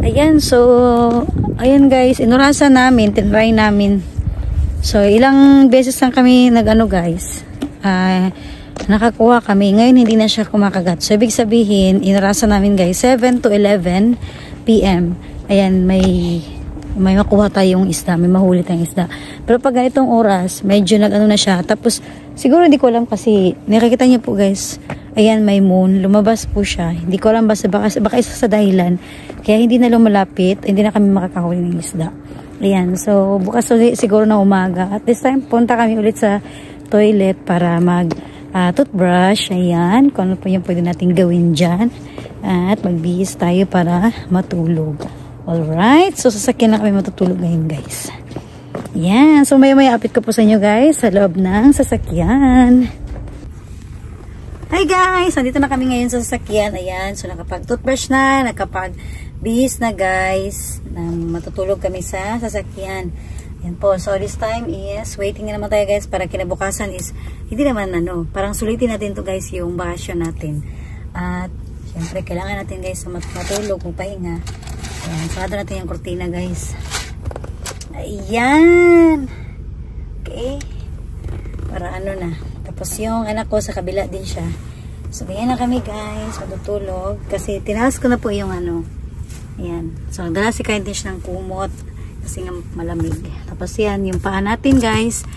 Ayan, so ayan guys, inurasan namin, tinry namin. So ilang beses lang kami nag-ano guys, nakakuha kami. Ngayon hindi na siya kumakagat. So ibig sabihin, inurasan namin guys 7 to 11 PM. Ayan, may makuha tayong isda, may mahuli tayong isda. Pero pag ganitong oras, medyo nag-ano na siya. Tapos siguro hindi ko alam kasi nakikita niyo po guys, ayan, may moon, lumabas po siya. Hindi ko alam baka isa sa dahilan. Kaya hindi na lumalapit, hindi na kami makakahuli ng isda. Ayan, so bukas ulit siguro na umaga. At this time, punta kami ulit sa toilet para toothbrush. Ayan, kung ano po yung pwede natin gawin dyan. At magbihis tayo para matulog. Alright, so sasakyan na kami matutulog ngayon guys. Ayan, so maya update ko po sa inyo guys sa loob ng sasakyan. Hi guys, nandito na kami ngayon sa sasakyan. Ayan, so nakapag-toothbrush na, nakapag-bihis na guys. Matutulog kami sa sasakyan. Ayan po, so this time is waiting na naman tayo guys para kinabukasan is hindi naman parang sulitin natin to guys yung bakasyon natin. At syempre kailangan natin guys matulog, magpahinga. Ayan, sarado natin yung kurtina guys. Ayan. Okay. Para na. Tapos yung anak ko sa kabila din siya. So, ganyan na kami guys. Matutulog. Kasi tinaas ko na po yung Ayan. So, nagdala si Kindness ng kumot. Kasi nga malamig. Tapos yan, yung paa natin guys.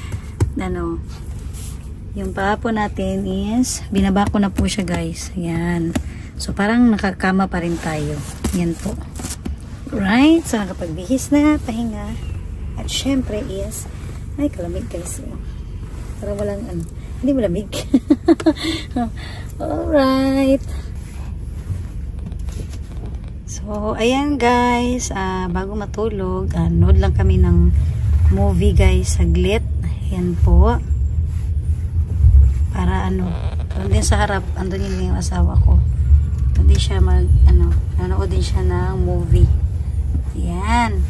Yung paa po natin is, binaba ko na po siya guys. Ayan. So, parang nakakama pa rin tayo. Yan po. Right? So, nakapagbihis na, pahinga. At syempre is, ay, kalamig guys. Parang walang hindi malamig. Alright. So, ayan guys. Bago matulog, nood lang kami ng movie guys, saglit. Ayan po. Para doon din sa harap, andun yung asawa ko. Doon din siya nanood din siya ng movie. Ayan.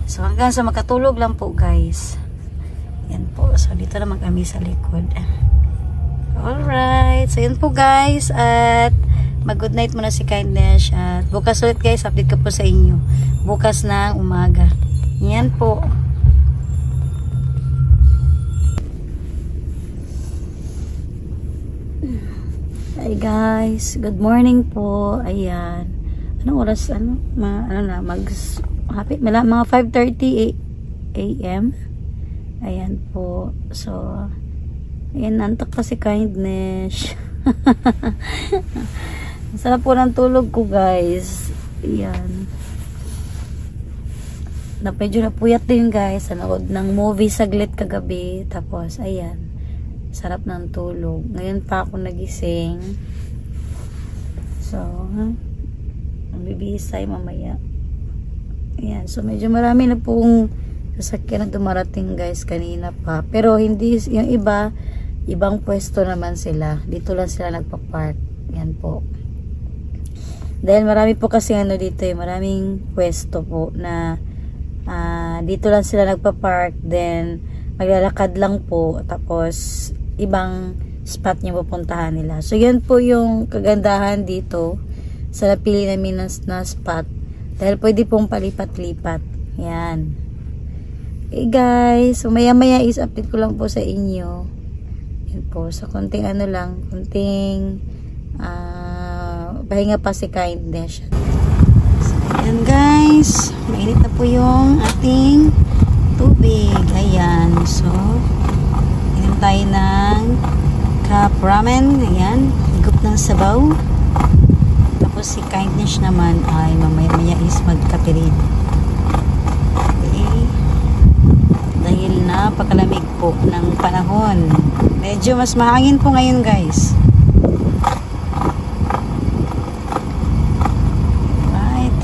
So, hanggang sa makatulog lang po guys. Ayan po. So, dito naman kami sa likod. Alright. So, yun po guys. At mag-good night muna si Kindness. At bukas ulit guys, update ko po sa inyo. Bukas ng umaga. Ayan po. Hi guys. Good morning po. Ayan. Anong oras? Mga 5:30 AM. Ayan po. So, ayan, nantok pa si Kindness. Sarap po ng tulog ko guys. Ayan. Medyo napuyat din guys. Nanood ng movie saglit kagabi. Tapos, ayan. Sarap ng tulog. Ngayon pa ako nagising. So, bibihis tayo mamaya. Ayan. So, medyo marami na pong sasakyan na dumarating guys kanina pa. Pero hindi, yung iba, ibang pwesto naman sila. Dito lang sila nagpa-park. Ayan po. Dahil marami po kasi dito maraming pwesto po na dito lang sila nagpa-park. Then, maglalakad lang po. Tapos, ibang spot niya pupuntahan nila. So, yan po yung kagandahan dito sa napili namin na spot. Dahil pwede pong palipat-lipat. Yan. Okay guys. So maya-maya is update ko lang po sa inyo. Yan po. So konting konting pahinga pa si Kindness. So ayan guys. Mainit na po yung ating tubig. Ayan. So inom tayo ng cup ramen. Ayan. Higup ng sabaw. Tapos si Kindness naman ay mamaya is magkape rin. Okay. Dahil napakalamig po ng panahon. Medyo mas mahangin po ngayon guys. Right.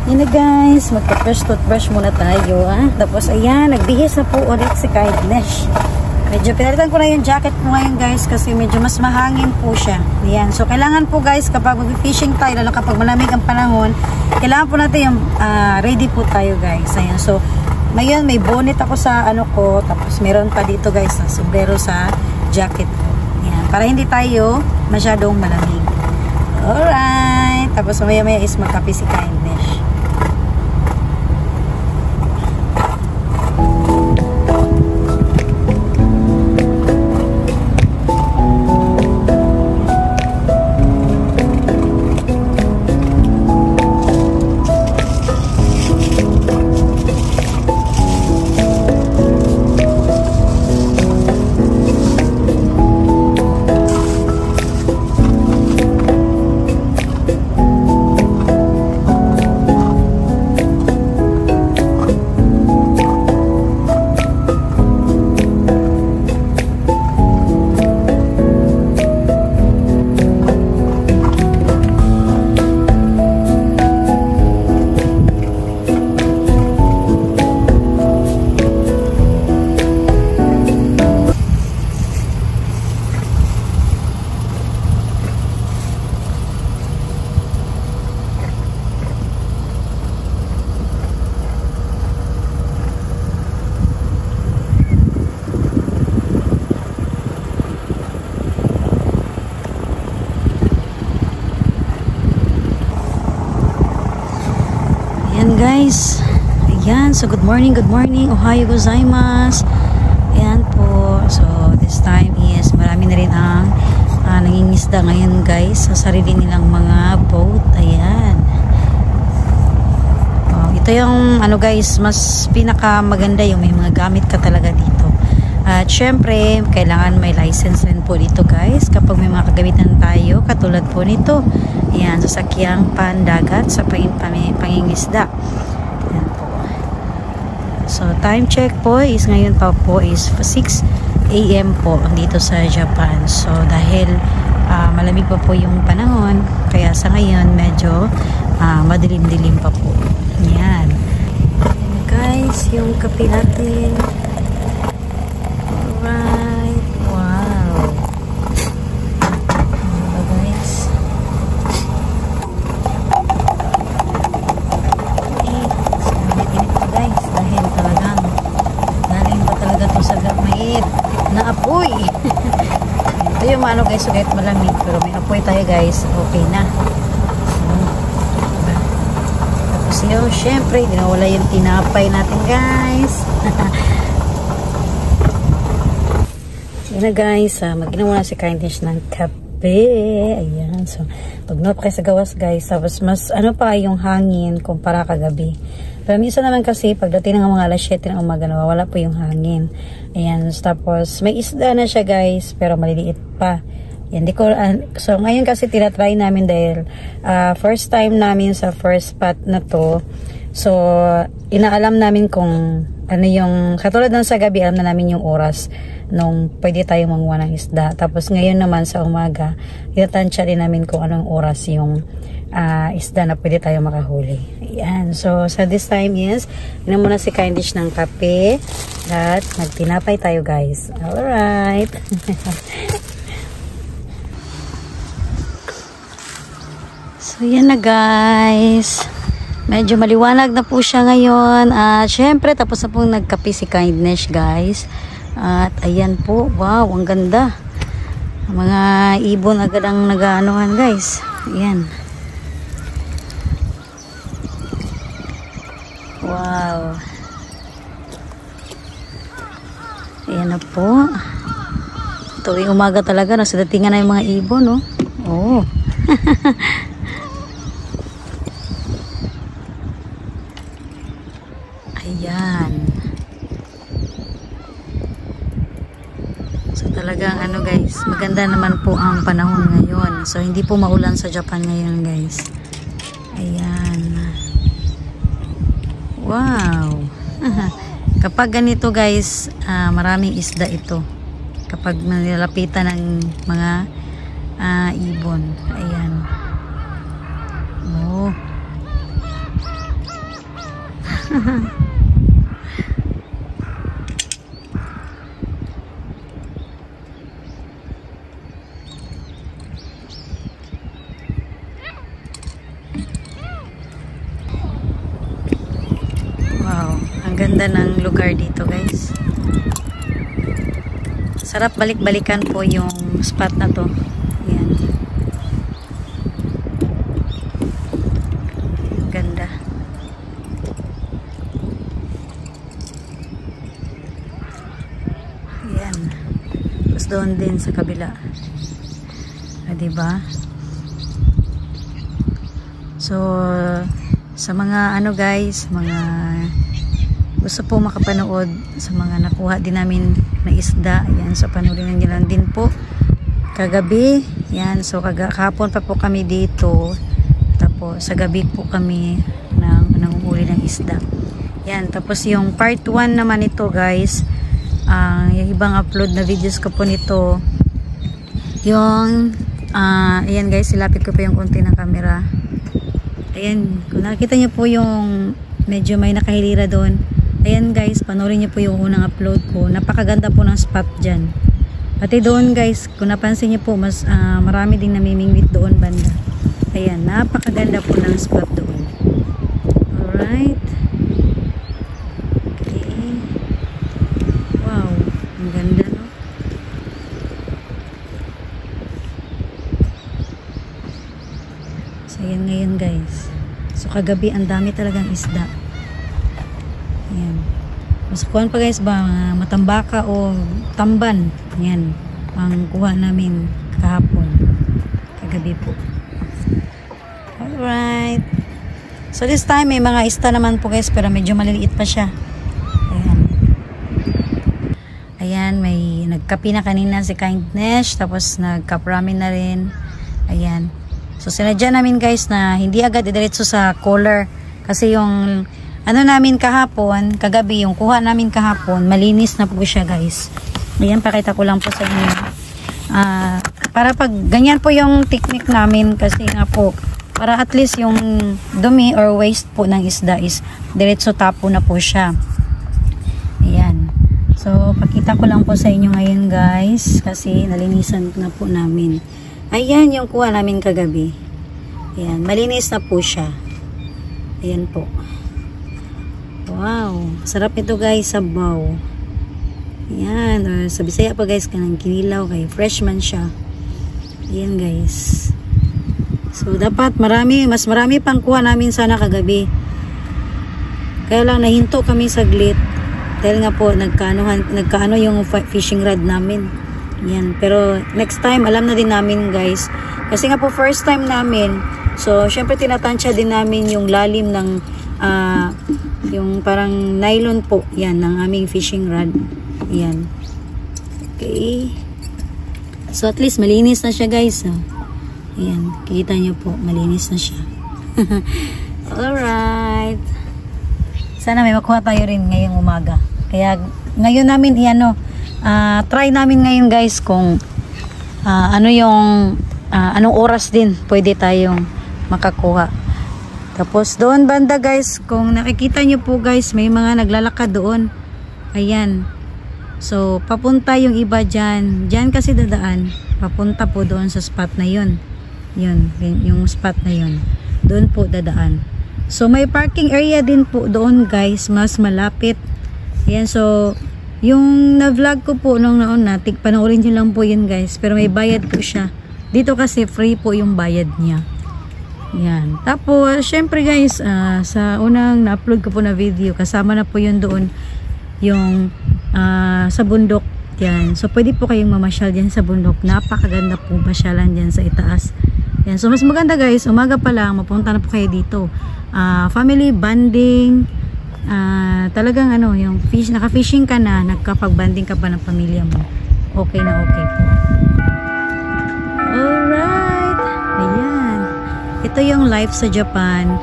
Yun na guys. Magka-toothbrush muna tayo. Tapos ayan, nagbihis na po ulit si Kindness. Medyo pinalitan ko na yung jacket ko ngayon guys kasi medyo mas mahangin po siya. Ayan. So, kailangan po guys kapag mag-fishing tayo, lalo kapag malamig ang panahon, kailangan po natin yung ready po tayo guys. Ayan. So, ngayon may bonnet ako sa ko. Tapos, meron pa dito guys na sombrero sa jacket ko. Ayan. Para hindi tayo masyadong malamig. Alright. Tapos, Tapos maya-maya is magkape si Kindness. Guys, ayan, so good morning, ohayo gozaimasu. Ayan po, so this time is marami na rin ang nangingisda ngayon guys, sa sarili nilang mga boat. Ayan, ito yung ano guys, mas pinaka maganda yung may mga gamit ka talaga dito. At syempre, kailangan may license rin po dito guys kapag may mga kagamitan tayo katulad po nito. Ayan, sasakyang pandagat sa pangingisda. Ayan po. So, time check po is ngayon pa po is 6 AM po dito sa Japan. So, dahil malamig pa po yung panahon, kaya sa ngayon medyo madilim-dilim pa po. Ayan. Ayan guys, yung kape natin. Alright. Wow. Ano guys? Na apoy. Ito yung ano guys, so kahit malamig pero may apoy tayo guys, okay na. Tapos yun, syempre hindi nawala yung tinapay natin guys. Yun na guys, mag-ginawa na si Kindness ng kape. Ayan, so pag pa kayo sa gawas guys, tapos mas ano pa yung hangin kumpara kagabi. Pero minsan naman kasi pagdating ng mga alas 7 ng umaga nawawala po yung hangin. Ayan, tapos may isda na siya guys, pero maliliit pa. Yan, so ngayon kasi tinatry namin dahil first time namin sa first spot na to. So inaalam namin kung ano yung, katulad ng sa gabi alam na namin yung oras nung pwede tayo manguha ng isda. Tapos ngayon naman sa umaga, tinatansya din namin kung anong oras yung isda na pwede tayo makahuli. Ayan. So, this time is, inom muna si Kindness ng kape at magtinapay tayo guys. Alright. So, yan na guys. Medyo maliwanag na po siya ngayon. At syempre, tapos na pong nagkape si Kindness guys. At ayan po. Wow, ang ganda. Mga ibon agad ang nag-aanohan guys. Ayan. Wow. Ayan na po. Tuwing umaga talaga, nasa datingan na yung mga ibon, no? Oh. Ayan. So talagang ano guys, maganda naman po ang panahon ngayon. So hindi po maulan sa Japan ngayon guys. Ayan. Wow. Kapag ganito guys, maraming isda ito. Kapag nilalapitan ng mga ibon. Ayan. Oh. Ganda ng lugar dito guys. Sarap balik-balikan po yung spot na to. Ayan. doon din sa kabila. Diba? So, sa mga ano guys, mga gusto po makapanood sa mga nakuha din namin na isda, yan, so panoorin nyo lang din po kagabi, yan, so kahapon pa po kami dito, tapos sa gabi po kami nanguhuli ng isda, yan. Tapos yung part 1 naman ito guys, yung ibang upload na videos ko po nito, yung ayan guys, silapit ko po yung konti ng camera. Ayan, kung nakikita nyo po yung medyo may nakahilira doon, ayan guys, panoorin nyo po yung unang upload ko. Napakaganda po ng spot dyan. Pati doon guys, kung napansin nyo po, mas marami ding namimingwit doon banda. Ayan, napakaganda po ng spot doon. Alright. Okay. Wow, ang ganda, no? So, ayan ngayon guys. So, kagabi, ang dami talagang isda. Ayan. Mas kuhan pa guys ba, matambaka o tamban. Ayan. Ang kuha namin kahapon. Kagabi po. Alright. So, this time, may mga isda naman po guys, pero medyo maliliit pa siya. Ayan. Ayan, may nagkapi na kanina si Kindness, tapos nagkapramin na rin. Ayan. So, sinadya namin guys na hindi agad idiretso sa cooler. Kasi yung ano namin kahapon, kagabi, yung kuha namin kahapon, malinis na po siya guys. Ayan, pakita ko lang po sa inyo. Para pag ganyan po yung technique namin, kasi nga po, para at least yung dumi or waste po ng isda is diretso tapo na po siya. Ayan. So, pakita ko lang po sa inyo ngayon guys, kasi nalinisan na po namin. Ayan yung kuha namin kagabi. Ayan, malinis na po siya. Ayan po. Wow, sarap ito guys, sabaw. Ayan, or sa Bisaya pa guys, kanang kinilaw, kay fresh man siya. Ayan guys. So dapat mas marami pang kuha namin sana kagabi. Kaya lang nahinto kami saglit. Dahil nga po, nagkaano yung fishing rod namin. Yan, pero next time alam na din namin guys, kasi nga po first time namin, so syempre tinatansya din namin yung lalim ng yung parang nylon po, yan, ng aming fishing rod. Yan, okay, so at least malinis na siya guys. Ayan, kita nyo po, malinis na siya. Alright, sana may makuha tayo rin ngayong umaga. Kaya ngayon namin try namin ngayon guys kung anong oras din pwede tayong makakuha. Tapos doon banda guys, kung nakikita nyo po guys, may mga naglalakad doon. Ayan. So papunta yung iba dyan. Dyan kasi dadaan. Papunta po doon sa spot na yun. Yun, yung spot na yun. Doon po dadaan. So may parking area din po doon guys, mas malapit. Ayan, so yung na-vlog ko po nung nauna, panoorin nyo lang po yun guys. Pero may bayad po siya. Dito kasi free po yung bayad niya. Yan. Tapos, syempre guys, sa unang na-upload ko po na video, kasama na po yun doon yung sa bundok. Yan. So, pwede po kayong mamasyal dyan sa bundok. Napakaganda po masyalan dyan sa itaas. Yan. So, mas maganda guys, umaga pa lang, mapunta na po kayo dito. Family bonding, talagang yung naka-fishing ka na, nagkapag-banding ka pa ng pamilya mo, okay na okay po. Alright, ayan, ito yung life sa Japan.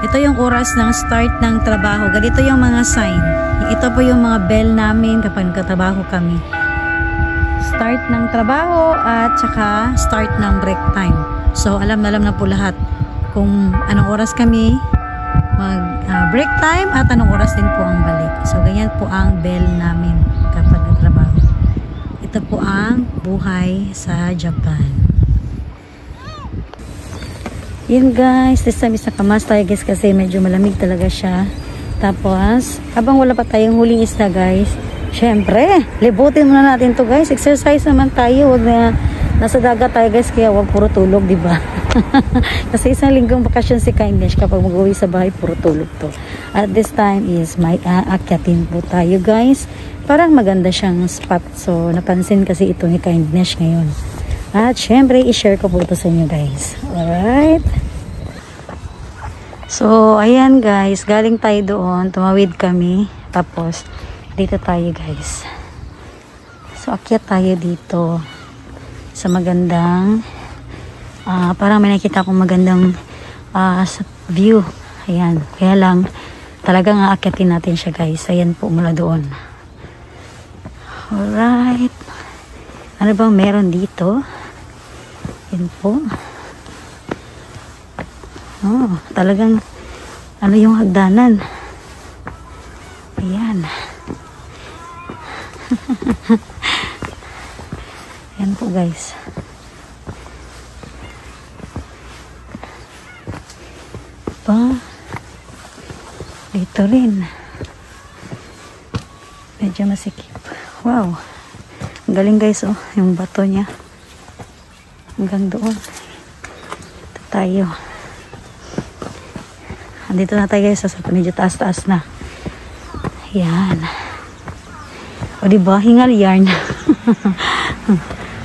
Ito yung oras ng start ng trabaho. Ganito yung mga sign. Ito po yung mga bell namin kapag nagtatrabaho kami. Start ng trabaho at saka start ng break time. So alam na po lahat kung anong oras kami break time at anong oras din po ang balik. So ganyan po ang bell namin kapag nagtrabaho. Ito po ang buhay sa Japan. Yun guys, this time is nakamas tayo guys kasi medyo malamig talaga siya. Tapos habang wala pa tayong huling isda guys, syempre libutin muna natin to guys. Exercise naman tayo, wag na nasa dagat tayo guys, kaya wag puro tulog, di ba? Kasi isang linggong bakasyon si Kindness, kapag mag-uwi sa bahay puro tulog to. At this time is may aakyatin po tayo guys. Parang maganda siyang spot, so napansin kasi ito ni Kindness ngayon. At syempre i-share ko po ito sa inyo guys. Alright, so ayan guys, galing tayo doon, tumawid kami, tapos dito tayo guys. So akyat tayo dito sa magandang parang may nakita akong magandang view. Ayan, kaya lang talagang aakyatin natin siya guys. Ayan po mula doon. Alright, ano bang meron dito? Ayan po. Oh, talagang ano yung hagdanan. Ayan. Ayan po guys. Pa dito rin medyo masikip. Wow, ang galing guys, oh, yung bato niya hanggang doon. Ito tayo, andito na tayo guys, so medyo taas-taas na. Yan, o diba, hingal yarn.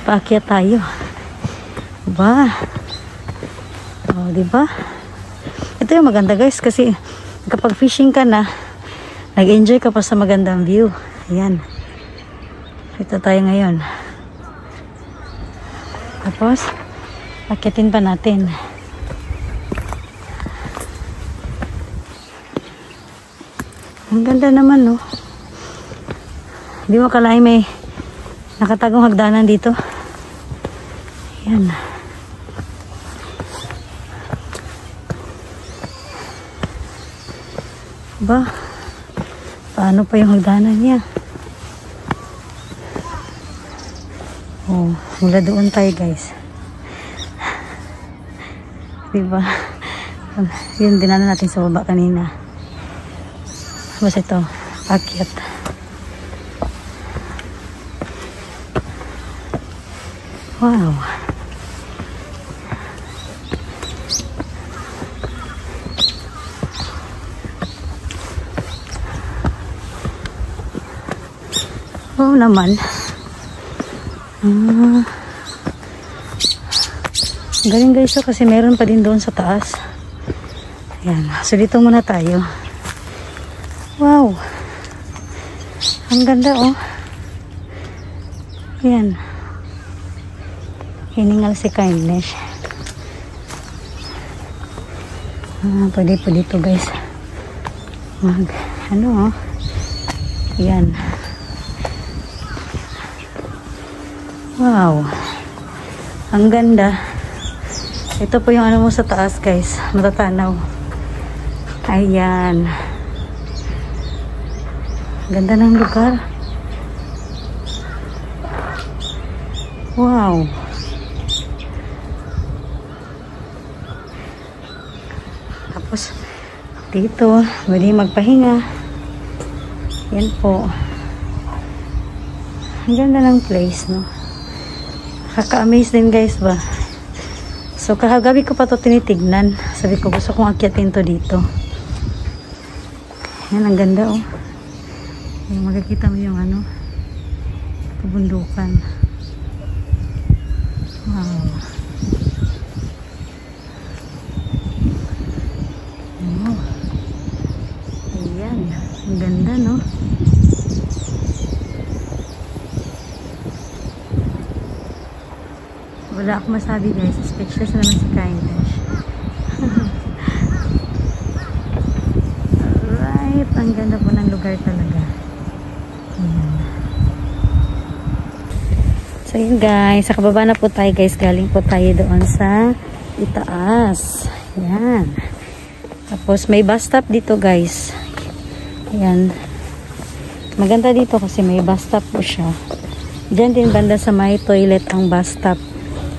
Paakyat tayo ba, o diba. Ito yung maganda guys, kasi kapag fishing ka na, nag-enjoy ka pa sa magandang view. Ayan, ito tayo ngayon. Tapos akyatin pa natin. Ang ganda naman, no? Hindi mo akalain may nakatagong hagdanan dito. Ayan. Ba, paano pa yung hagdanan niya? Oh, mula doon tayo guys. Diba? Yun dinala natin sa baba kanina. Tapos ito, akyat. Wow. Oh naman. Galing guys, so, kasi meron pa din doon sa taas. Ayan. So dito muna tayo. Wow. Ang ganda, oh. Ayan. Hiningal si Kindness. Pwede po dito guys. Ano, oh. Ayan. Wow, ang ganda. Ito po yung ano mo sa taas guys, matatanaw. Ayan, ganda ng lugar. Wow. Tapos dito pwede magpahinga. Yan po, ang ganda ng place, no? Kaka-amaze din guys ba. So kahagabi ko pa to tinitignan. Sabi ko gusto kong akyatin to dito. Yan, ang ganda, oh. Yung makikita mo yung ano, kabundukan. Wow. Oh. Ayan, ang ganda, no? Wala akong masabi guys, speechless na naman si Kindness. Alright, ang ganda po ng lugar talaga. Ayan. So yun guys, sa kababa na po tayo guys, galing po tayo doon sa itaas. Ayan. Tapos may bus stop dito guys. Ayan. Maganda dito kasi may bus stop po siya. Diyan din banda sa may toilet ang bus stop.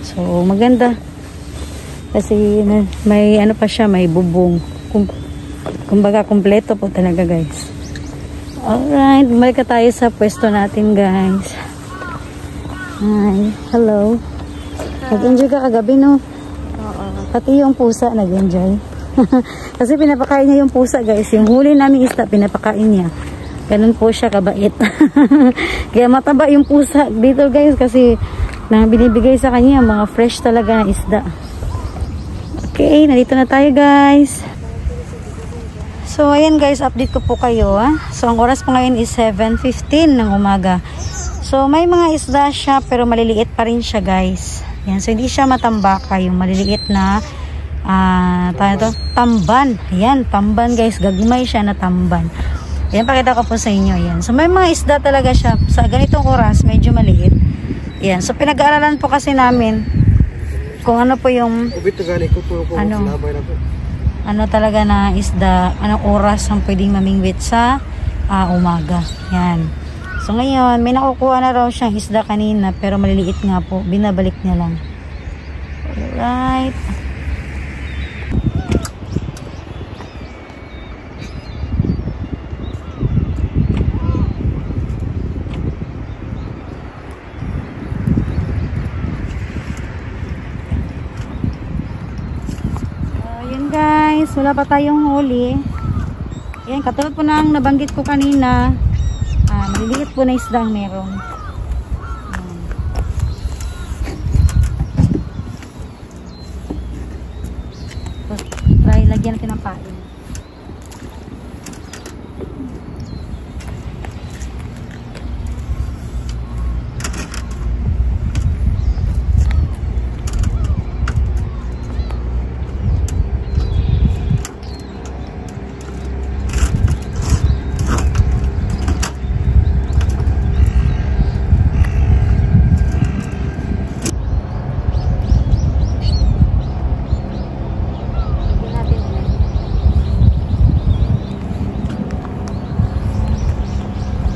So, maganda. Kasi may ano pa siya, may bubong. Kumbaga, kompleto po talaga guys. Alright, bumalik tayo sa pwesto natin guys. Hi, hello. Nag-enjoy ka kagabi, no? Oo. Pati yung pusa nag-enjoy. Kasi pinapakain niya yung pusa, guys. Yung huli namin isda, pinapakain niya. Ganun po siya kabait. Kaya mataba yung pusa dito, guys, kasi na binibigay sa kanya mga fresh talaga na isda. Okay, nandito na tayo, guys. So, ayan, guys, update ko po kayo, ha. So, ang oras po ngayon is 7:15 ng umaga. So, may mga isda siya, pero maliliit pa rin siya, guys. Ayan, so hindi siya matambaka, yung maliliit na tamban. Ayan, tamban, guys. Gagmay siya na tamban. Ayan, pakita ko po sa inyo. Ayan. So, may mga isda talaga siya. Sa ganitong oras, medyo maliit. Ayan. So, pinag-aaralan po kasi namin kung ano po yung ano talaga na isda, anong oras ang pwedeng mamingwit sa umaga. Ayan. So, ngayon, may nakukuha na raw siyang isda kanina, pero maliliit nga po. Binabalik niya lang. Alright. Ayan, guys. Wala pa tayong huli. Ayan, katulad po nang nabanggit ko kanina. Maliliit po na isda ang meron. Try lagyan natin ng pain.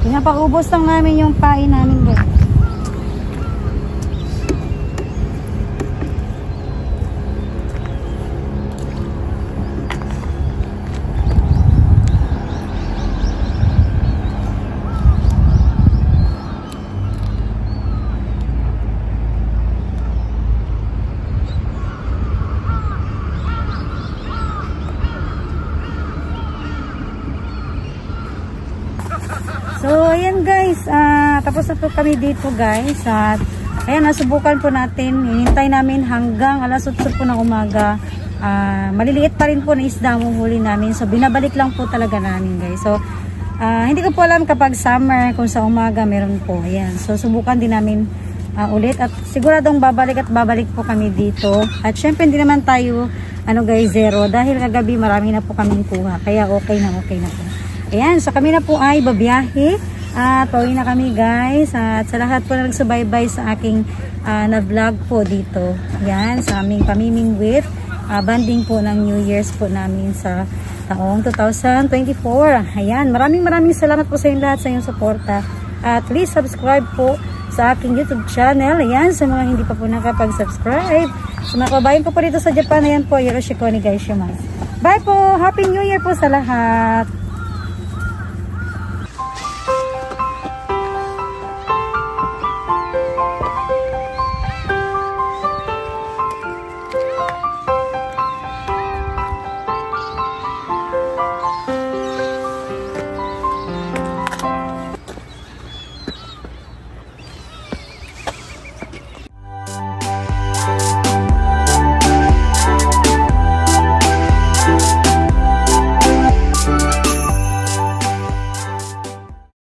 Pinapaubos lang namin yung pain namin, guys. So, ayan, guys. Tapos na po kami dito, guys. At, ayan, nasubukan po natin. Hinintay namin hanggang alas 8 po ng umaga. Maliliit pa rin po na isda ang huli namin. So, binabalik lang po talaga namin, guys. So, hindi ko po alam kapag summer, kung sa umaga meron po. Ayan. So, subukan din namin ulit. At siguradong babalik po kami dito. At syempre, hindi naman tayo, guys, zero. Dahil kagabi marami na po kaming kuha. Kaya okay na po. Ayan, so kami na po ay babiyahe at pauwi na kami, guys. At sa lahat po na nagsubaybay sa aking na-vlog po dito. Ayan, sa aming pamimingwit. Banding po ng New Year's po namin sa taong 2024. Ayan, maraming salamat po sa inyong lahat sa inyong suporta. At please subscribe po sa aking YouTube channel. Ayan, sa mga hindi pa po nakapag-subscribe. Sa mga kabayan ko po dito sa Japan, ayan po, Yoshiko ni guys. Bye po! Happy New Year po sa lahat!